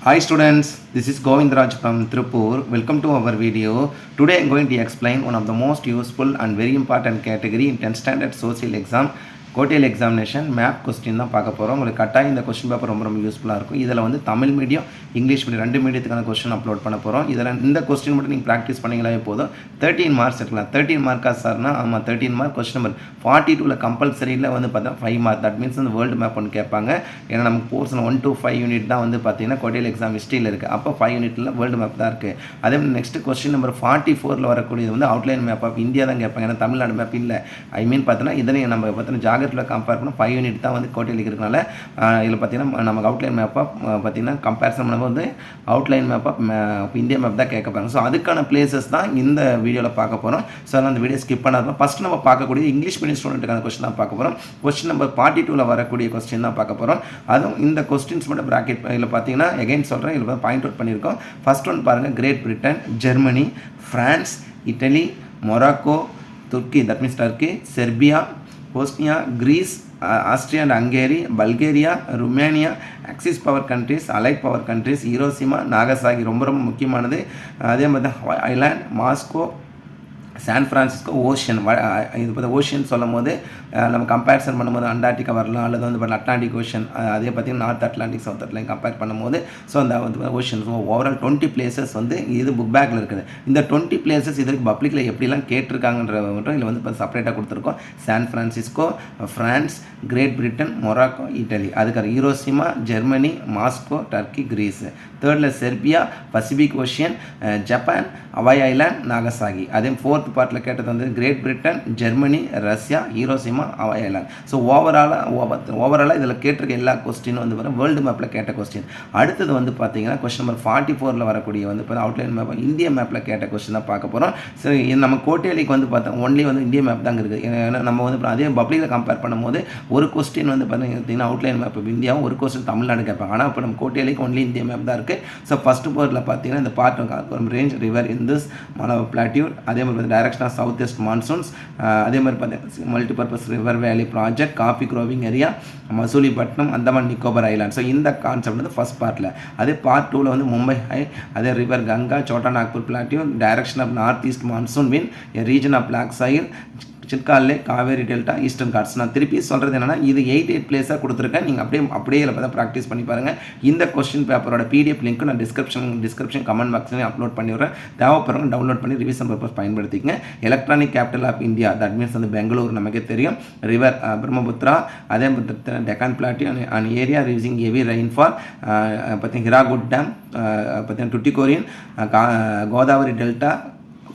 Hi students, this is Govindraj from Tripur. Welcome to our video. Today I am going to explain one of the most useful and very important category in 10th standard social exam, கோட்டியல் examination map question தான் பார்க்க போகிறோம். உங்களுக்கு கட்டாயம் இந்த question paper ரொம்ப யூஸ்ஃபுல்லாக இருக்கும். இதில் வந்து தமிழ் மீடியம் இங்கிலீஷ் மீடியம் ரெண்டு மீடியத்துக்கான கொஸ்டின் அப்லோட் பண்ண போகிறோம். இதில் இந்த கொஸ்டின் மட்டும் நீங்கள் ப்ராக்டிஸ் பண்ணிங்களாவே போதும். 13 மார்க்ஸ் இருக்கலாம். 13 மார்க்கா சார்னா ஆமாம் 13 மார்க். கொஸ்டின் நம்பர் 42ல் கம்பல்சரியில் வந்து பார்த்தா 5 மார்க். தட் மீன்ஸ் வந்து வேர்ல்டு மேப் ஒன்று கேட்பாங்க. ஏன்னா நமக்கு போர்ஷன் 1 to 5 யூனிட் தான் வந்து பார்த்தீங்கன்னா கோட்டியல் எக்ஸாம் ஹிஸ்ட்ரியில் இருக்குது. அப்போ 5 யூனிட்டில் வேர்ல்டு மேப் தான் இருக்குது. அதே மாதிரி நெக்ஸ்ட் கொஸ்டின் நம்பர் 44ல் வரக்கூடியது வந்து அவுட்லைன் மேப் ஆஃப் இந்தியா தான் கேட்பாங்க. ஏன்னா தமிழ்நாடு மேப் இல்லை. ஐ மீன் பார்த்தீங்கன்னா இதனையும் நம்ம பார்த்தீங்கன்னா ஜாகிரபியில் கம்பேர் பண்ண 5 யூனிட் தான் வந்து கோட்டியல் இருக்கிறதுனால இதில் பார்த்தீங்கன்னா நமக்கு அவுட்லைன் மேப் ஆஃப் பார்த்தீங்கன்னா கம்பேரிசன் பண்ணும்போது வந்து outline map of India map தான் கேட்கப்பாங்க. ஸோ அதுக்கான பிளேசஸ் தான் இந்த வீடியோவில் பார்க்க போகிறோம். ஸோ அதனால் அந்த வீடியோ ஸ்கிப் பண்ணாத ஃபஸ்ட் நம்ம பார்க்கக்கூடிய இங்கிலீஷ் மீடியம் ஸ்டூடெண்ட்டுக்கான கொஸ்டின் தான் பார்க்க போகிறோம். கொஸ்டின் நம்பர் 42ல் வரக்கூடிய கொஸ்டின் தான் பார்க்க போகிறோம். அதுவும் இந்த கொஸ்டின்ஸ் மட்டும் ப்ராக்கெட் இதில் பார்த்தீங்கன்னா எகைன் சொல்கிறேன், இதில் பாயிண்ட் அவுட் பண்ணியிருக்கோம். ஃபர்ஸ்ட் ஒன் பாருங்கள், Great Britain, Germany, France, Italy, Morocco, Turkey that means Turkey, Serbia, Bosnia, Greece, Austria and Hungary, Bulgaria, Romania, axis power countries, allied power countries, Hiroshima, Nagasaki ரொம்ப முக்கியமானது. அதே மாதிரி தான் island, Moscow, San Francisco, ocean. இது பார்த்து ocean சொல்லும் போது நம்ம கம்பேரிசன் பண்ணும்போது அண்டார்டிகா வரலாம், அல்லது வந்து அட்லாண்டிக் ஓஷன், அதே பார்த்திங்கன்னா north Atlantic south Atlantic compare பண்ணும்போது ஸோ அந்த வந்து ஓஷன். ஸோ ஓவரால் 20 பிளேசஸ் வந்து இது புக் பேக்கில் இருக்குது. இந்த 20 பிளேசஸ் இதுக்கு பப்ளிக்கில் எப்படிலாம் கேட்டிருக்காங்கன்ற மட்டும் இதில் வந்து இப்போ செப்பரேட்டாக கொடுத்துருக்கோம். San Francisco, France, Great Britain, Morocco, Italy. அதுக்கு Hiroshima, Germany, Moscow, Turkey, Greece. தேர்டில் Serbia, Pacific ocean, Japan, Hawaii island, Nagasaki. அதே ஃபோர்த் பார்ட்டில் கேட்டது வந்து Great Britain, Germany, Russia, Hiroshima, Hawaii island. So ஓவராலாக இதில் கேட்டிருக்க எல்லா கொஸ்டினும் வந்து பார்த்தா வேர்ல்டு மேப்பில் கேட்ட கொஸ்டின். அடுத்தது வந்து பார்த்தீங்கன்னா கொஸ்டின் நம்பர் 44ல் வரக்கூடிய வந்து இப்போ அவுட்லைன் மேப் இந்திய மேப்பில் கேட்ட கொஸ்டின் தான் பார்க்க போகிறோம். ஸோ நம்ம கோட்டையலிக்கு வந்து பார்த்தா ஒன்லி வந்து இந்திய மேப் தாங்க இருக்குது. ஏன்னா நம்ம வந்து அதே பப்ளிக்கில் கம்பேர் பண்ணும்போது ஒரு கொஸ்டின் வந்து பார்த்தீங்கன்னா அவுட்லைன் மேப் இந்தியாவும், ஒரு கொஸ்டின் தமிழ்நாடு கேட்பாங்க. ஆனால் இப்போ நம்ம கோட்டையலிக்கு ஒன்லி இந்திய மேப் தான் இருக்குது. ஸோ ஃபஸ்ட்டு போர்டில் பார்த்தீங்கன்னா இந்த part range river Indus Malwa plateau, அதே மாதிரி direction of south west monsoons, அதே மாதிரி பார்த்தீங்கன்னா multipurpose river valley project, coffee growing area, Masulipatnam, Andaman Nicobar island. So இந்த கான்செப்ட் வந்து ஃபஸ்ட் பார்ட்டில். அதே பார்ட் 2ல் வந்து மும்பை ஹை, அதே river Ganga, Chota Nagpur plateau, direction of north east monsoon wind, region of black soil, சிற்காலே, காவேரி டெல்டா, ஈஸ்டர்ன் காட்ஸ். நான் திருப்பி சொல்கிறது என்னென்னா இது 8 பிளேஸாக கொடுத்துருக்கேன். நீங்கள் அப்படியே இதில் பார்த்தா ப்ராக்டிஸ் பண்ணி பாருங்கள். இந்த கொஸ்டின் பேப்பரோட பிடிஎஃப் லிங்க்கு நான் டிஸ்கிரிப்ஷன் கமெண்ட் பாக்ஸ்லேயும் அப்லோட் பண்ணிவிடுறேன். தேவைப்படுறவங்க டவுன்லோட் பண்ணி ரிவிஷன் பர்பஸ் பயன்படுத்திக்கங்க. Electronic capital of India that means வந்து பெங்களூர் நமக்கே தெரியும். ரிவர் பிரம்மபுத்திரா, அதே மாதிரி Deccan plateau and area receiving heavy rainfall, பார்த்தீங்கன்னா ஹிராகுட் டேம், பார்த்தீங்கன்னா டுட்டிகோரியன், கோதாவரி டெல்டா,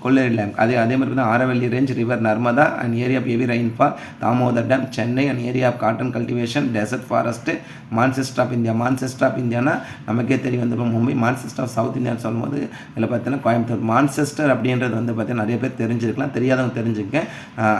கொள்ளேரி டேம். அதே மாதிரி பார்த்தீங்கன்னா Aravalli range, river Narmada and area of heavy rainfall, Damodar dam, Chennai and area of cotton cultivation, desert forest, Manchester of India. Manchester of இந்தியானா நமக்கே தெரியும் வந்து மும்பை. மான்செஸ்டர் ஆஃப் சவுத் இந்தியான்னு சொல்லும்போது இதில் பார்த்தீங்கன்னா கோயம்புத்தூர். மான்செஸ்டர் அப்படின்றது வந்து பார்த்தீங்கன்னா நிறைய பேர் தெரிஞ்சிருக்கலாம், தெரியாதவங்க தெரிஞ்சுக்க.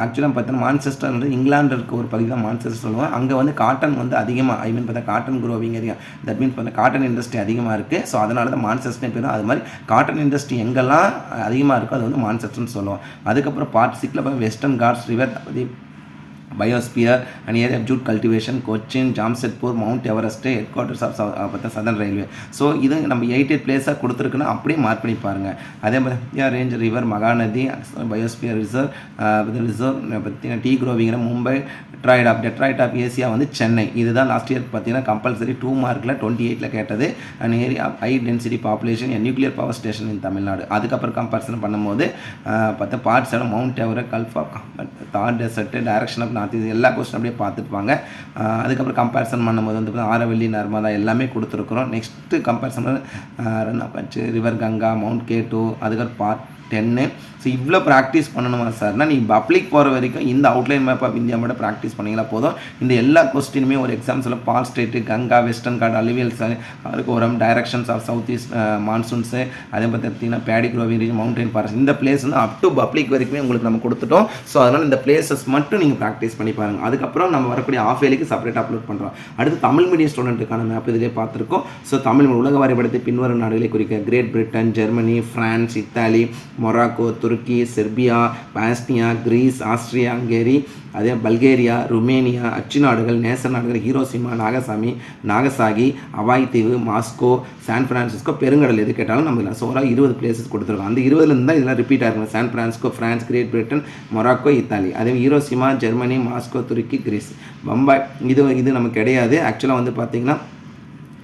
ஆக்சுவலாக பார்த்தீங்கன்னா மான்செஸ்டர் வந்து இங்கிலாந்து இருக்க ஒரு பகுதி தான் மான்செஸ்டர் சொல்லுவாங்க. அங்கே வந்து காட்டன் வந்து அதிகமாக, ஐ மீன் பார்த்தா cotton growing area, that means பார்த்தா காட்டன் இண்டஸ்ட்ரி அதிகமாக இருக்குது. ஸோ அதனால தான் மான்செஸ்டர் பேரும். அது மாதிரி காட்டன் இண்டஸ்ட்ரி எங்கெல்லாம் அதிகமாக இருக்கோ அது வந்து மான்செஸ்டர்னு சொல்லுவோம். அதுக்கப்புறம் பார்ட் 6ல் Western Ghats, river biosphere and area of jute cultivation, Cochin, Jamshedpur, Mount Everest, headquarters of பார்த்தா சதர்ன் ரயில்வே. ஸோ இது நம்ம 8 பிளேஸாக கொடுத்துருக்குன்னா அப்படியே மார்க் பண்ணி பாருங்கள். அதே மாதிரி range, river, Mahanadi, biosphere reserve, பார்த்தீங்கன்னா டீ குரோவிங்கிற மும்பை, டெட்ராய்ட் ஆஃப் ஏசியா வந்து சென்னை. இதுதான் லாஸ்ட் இயர் பார்த்தீங்கன்னா கம்பல்சரி 2 மார்க்கில் 28ல் கேட்டது. And area of high density population, nuclear power station in Tamil Nadu. அதுக்கப்புறம் கம்பேரிசன் பண்ணும்போது பார்த்தா part 7 mount Everest, gulf of Thar desert, direction of north, இது எல்லா கொஸ்டின் அப்படியே பார்த்துருப்பாங்க. அதுக்கப்புறம் கம்பேரிசன் பண்ணும்போது வந்து ஆரவல்லி, நர்மதா எல்லாமே கொடுத்துருக்குறோம். Next comparison run of river Ganga, mount K2, அதுக்கப்புறம் பார்ட் 10. ஸோ இவ்வளோ ப்ராக்டிஸ் பண்ணணுமா சார்னா நீங்கள் பப்ளிக் போகிற வரைக்கும் இந்த அவுட்லைன் மேப் ஆஃப் இந்தியா மட்டும் ப்ராக்டிஸ் பண்ணிங்களா போதும். இந்த எல்லா கொஸ்டினுமே ஒரு எக்ஸாம்ஸில் பால் ஸ்டேட்டு, கங்கா, வெஸ்டர்ன் காட், அலுவியல்ஸ், அதுக்கப்புறம் டைரக்ஷன்ஸ் ஆஃப் சவுத் ஈஸ்ட் மான்சூன்ஸு, அதே பார்த்தீங்கன்னா Bedi growing region, mountain forest, இந்த பிளேஸ் வந்து அப் டு பப்ளிக் வரைக்குமே உங்களுக்கு நம்ம கொடுத்துட்டோம். ஸோ அதனால் இந்த பிளேசஸ் மட்டும் நீங்கள் ப்ராக்டிஸ் பண்ணி பாருங்கள். அதுக்கப்புறம் நம்ம வரக்கூடிய ஆஃப் இயர்லிக்கு செப்பரேட் அப்லோட் பண்ணுறோம். அடுத்து தமிழ் மீடியம் ஸ்டூடெண்ட்டுக்கான மேப் இதிலே பார்த்துருக்கோம். ஸோ தமிழ் உலக வரைபடத்தை பின்வரும் நாடுகளை குறிக்க Great Britain, Germany, France, Italy, Morocco, துருக்கி, Serbia, Bosnia, Greece, Austria, Hungary, அதே பல்கேரியா, ருமேனியா, அச்சு நாடுகள், நேச நாடுகள், ஹீரோசிமா, நாகசாகி, ஹவாய் தீவு, மாஸ்கோ, சான் பிரான்சிஸ்கோ, பெருங்கடல் எது கேட்டாலும் நம்ம சோறாக 20 பிளேசஸ் கொடுத்துருக்கோம். அந்த 20லேருந்து தான் இதெல்லாம் ரிப்பீட் ஆகிருக்கும். San Francisco, France, Great Britain, Morocco, Italy. அதே Hiroshima, Germany, Moscow, Turkey, Greece, Bombay. இது நமக்கு கிடையாது. ஆக்சுவலாக வந்து பார்த்திங்கன்னா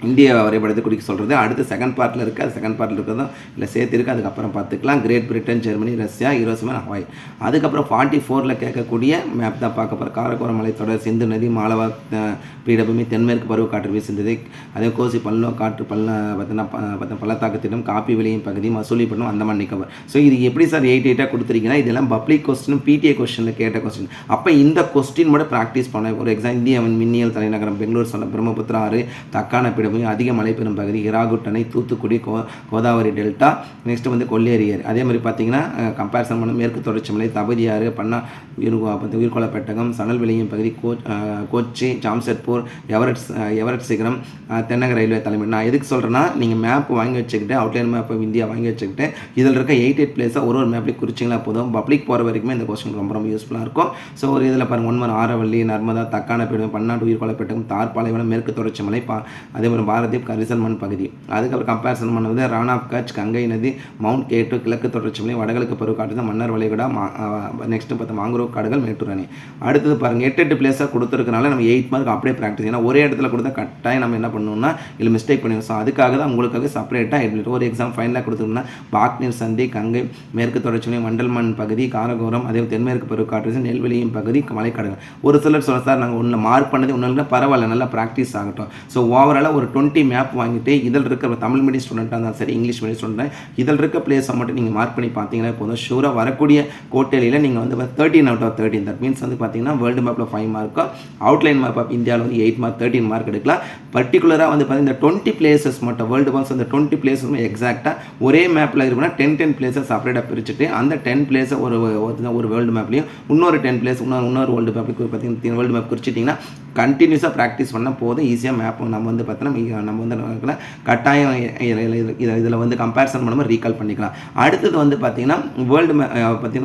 இந்திய வரைபடத்தை குறிக்க சொல்கிறது அடுத்து செகண்ட் பார்ட்டில் இருக்குது. அது செகண்ட் பார்ட்டில் இருக்கிறதும் இல்லை சேர்த்து இருக்குது. அதுக்கப்புறம் பார்த்துக்கலாம். Great Britain, Germany, Russia, Hiroshima, Hawaii. அதுக்கப்புறம் 44ல் கேட்கக்கூடிய மேப் தான் பார்க்க போகிறோம். காரக்கோரம் மலைத்தொடர், சிந்து நதி, மாலவா பீடபூமி, தென்மேற்கு பருவக்காற்று வீசுந்தது, அதே கோசி பள்ளம் காற்று பள்ளத்தாக்கு திட்டம், காப்பி விளையும் பகுதி, மசூலிப்பட்டினம், அந்தமான் நிக்கோபார். ஸோ இது எப்படி சார் 8 கொடுத்துருக்கீங்கன்னா இதெல்லாம் பப்ளிக் கொஸ்டினும் பிடிஏ கொஸ்டினில் கேட்ட கொஸ்டின். அப்போ இந்த கொஸ்டின் மட்டும் ப்ராக்டிஸ் பண்ண ஒரு எக்ஸாம். இந்திய மின்னியல் தலைநகரம் பெங்களூர் சொன்ன பிரம்மபுத்திரா ஆறு, தக்கான பீடம், அதிக மழை பெறும் பகுதி, ஹிராகுட்டணை, தூத்துக்குடி, கோதாவரி டெல்டா, நெக்ஸ்ட் வந்து கொல்லேரியர். அதே மாதிரி பார்த்தீங்கன்னா கம்பேரிசன் பண்ண மேற்கு தொடர்ச்சி மலை, தபதியாறு, பண்ணா உயிர்கோள பெட்டகம், சணல் விளையும் பகுதி, கோச்சி, ஜாம்ஷெட்பூர், எவரெட் சிகரம், தென்னக ரயில்வே தலைமை. நான் எதுக்கு சொல்கிறேன்னா நீங்கள் மேப் வாங்கி வச்சுக்கிட்டு அவுட்லைன் மேப் இந்தியா வாங்கி வச்சுக்கிட்டு இதில் இருக்க 8 பிளேஸாக ஒரு மேப்லேயும் குறிச்சிங்களா போதும். பப்ளிக் போகிற வரைக்குமே இந்த கொஸ்டின் ரொம்ப ரொம்ப யூஸ்ஃபுல்லாக இருக்கும். ஸோ ஒரு இதில் பாருங்கள், ஒன்மர், ஆரவள்ளி, நர்மதா, தக்கான பீடம், பன்னாட்டு உயிர்கோள பெட்டகம், தார்பாலைவனம், மேற்கு தொடர்ச்சி மலை, அதே மாதிரி பாரதீப், கரிசல்மன் பகுதி. அதுக்கப்புறம் கம்பேரிசன் பண்ணுவது ரான் ஆஃப் கட்ச், கங்கை நதி, மவுண்ட் கேட்டு, கிழக்கு தொடர்ச்சி மலை, வடகிழக்கு பருவக்காற்று, மன்னர் வளைகுடா, நெக்ஸ்ட் பார்த்தா மாங்குரோவ் காடுகள், மேட்டூர் அணை. அடுத்தது பாருங்கள் 8 பிளேஸாக கொடுத்துருக்கனால நம்ம 8 மார்க் அப்படியே ப்ராக்டிஸ். ஏன்னா ஒரே இடத்துல கொடுத்தா கட்டாயம் நம்ம என்ன பண்ணணும்னா இதில் மிஸ்டேக் பண்ணிடுவோம். ஸோ அதுக்காக தான் உங்களுக்காக செப்பரேட்டாக ஒரு எக்ஸாம் ஃபைனலாக கொடுத்துருந்தோம்னா பாக்னீர் சந்தி, கங்கை, மேற்கு தொடர்ச்சி மலை, வண்டல்மண் பகுதி, காரகோரம், அதே தென்மேற்கு பருவக்காற்று, நெல்வெளியும் பகுதி, மலைக்காடுகள். ஒரு சிலர் சொல்ல சார் நாங்கள் ஒன்று மார்க் பண்ணது ஒன்று பரவாயில்ல, நல்லா ப்ராக்டிஸ் ஆகட்டும். ஸோ ஓவராலாக ஒரு 20 மேப் வாங்கிட்டு இதில் இருக்கிற தமிழ் மீடியம் ஸ்டூடெண்ட்டாக இருந்தாலும் சரி, இங்கிலீஷ் மீடியம் ஸ்டூடெண்ட் இதில் இருக்க பிளேஸை மட்டும் நீங்கள் மார்க் பண்ணி பார்த்தீங்கன்னா போதும். ஷூராக வரக்கூடிய கோட்டையில் நீங்கள் வந்து 13 out of 13. தட் மீன்ஸ் வந்து பார்த்தீங்கன்னா வேர்ல்டு மேப்பில் 5 மார்க்கும், அவுட்லைன் மேப் ஆஃப் இந்தியாவில் வந்து 8 மார்க் 13 மார்க் எடுக்கலாம். பர்டிகுலராக வந்து பார்த்தீங்கன்னா இந்த 20 பிளேசஸ் மட்டும் வேர்ல்டு மேப்ஸ் அந்த 20 பிளேஸஸ் எக்ஸாக்டாக ஒரே மேப்பில் இருக்குன்னா 10 பிளேஸஸ் செப்பரேட்டாக பிரிச்சுட்டு அந்த 10 பிளேஸை ஒரு வேர்ல்டு மேப்லையும் இன்னொரு 10 பிளேஸ் இன்னொரு வேர்ல்டு மேப்லையும் பார்த்தீங்கன்னா வேர்ல்டு மேப் குறிச்சிட்டிங்கன்னா கண்டினியூஸாக ப்ராக்டிஸ் பண்ணால் போதும். ஈஸியாக மேப் நம்ம வந்து பார்த்தீங்கன்னா நம்ம வந்து கட்டாயம் இதில் வந்து கம்பேரிசன் பண்ணும்போது ரீகால் பண்ணிக்கலாம். அடுத்தது வந்து பார்த்தீங்கன்னா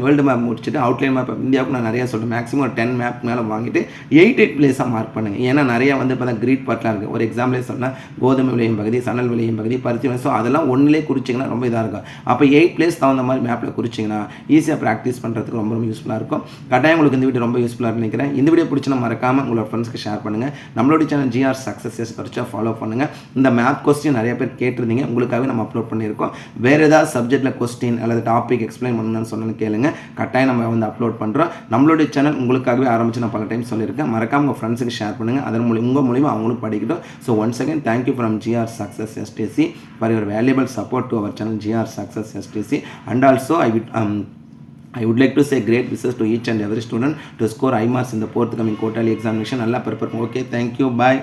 வேர்ல்டு மேப் முடிச்சுட்டு அவுட்லைன் மேப் இந்தியாவுக்கு நான் நிறையா சொல்கிறேன். மேக்ஸிமம் ஒரு 10 மேப் மேலே வாங்கிட்டு 8 பிளேஸாக மார்க் பண்ணுங்கள். ஏன்னா நிறையா வந்து பார்த்தா கிரீட் பார்ட்லாம் இருக்குது. ஒரு எக்ஸாம்பிளே சொன்னால் கோதுமை விளையும் பகுதி, சணல் விளையும் பகுதி, பருத்தி. ஸோ அதெல்லாம் ஒன்றிலே குறிச்சிங்கன்னா ரொம்ப இதாக இருக்கும். அப்போ 8 பிளேஸ் தகுந்த மாதிரி மேப்பில் குறிச்சிங்கன்னா ஈஸியாக ப்ராக்டிஸ் பண்ணுறதுக்கு ரொம்ப ரொம்ப யூஸ்ஃபுல்லாக இருக்கும். கட்டாயம் உங்களுக்கு இந்த வீடியோ ரொம்ப யூஸ்ஃபுல்லாக நினைக்கிறேன். இந்த வீடியோ பிடிச்சினா மறக்காமல் உங்களோட ஃப்ரெண்ட்ஸ்க்கு ஷேர் பண்ணுங்கள். நம்மளோட சேனல் ஜிஆர் சக்ஸஸ் படிச்சா ஃபாலோ பண்ணுங்கள். இந்த மேப் கொஸ்டின் நிறைய பேர் கேட்டிருந்தீங்க, உங்களுக்காகவே நம்ம அப்லோட் பண்ணியிருக்கோம். வேறு ஏதாவது சப்ஜெக்ட்டில் கொஸ்டின் அல்லது டாபிக் எக்ஸ்பிளைன் பண்ணணும்னு சொன்னேன்னு கேளுங்க. கட்டாயம் நம்ம வந்து அப்லோட் பண்ணுறோம். நம்மளுடைய சேனல் உங்களுக்காகவே ஆரம்பிச்சு நான் பல டைம் சொல்லியிருக்கேன். மறக்காம உங்கள் ஃப்ரெண்ட்ஸுக்கு ஷேர் பண்ணுங்கள். அதன் உங்கள் மூலிமா அவங்களும் படிக்கட்டும். So once again thank you from GR Success STC for your valuable support to our channel GR Success STC. And also I would like to say great wishes to each and every student to score high marks in the forthcoming quarterly examination. Allah prepare. Okay, thank you. Bye.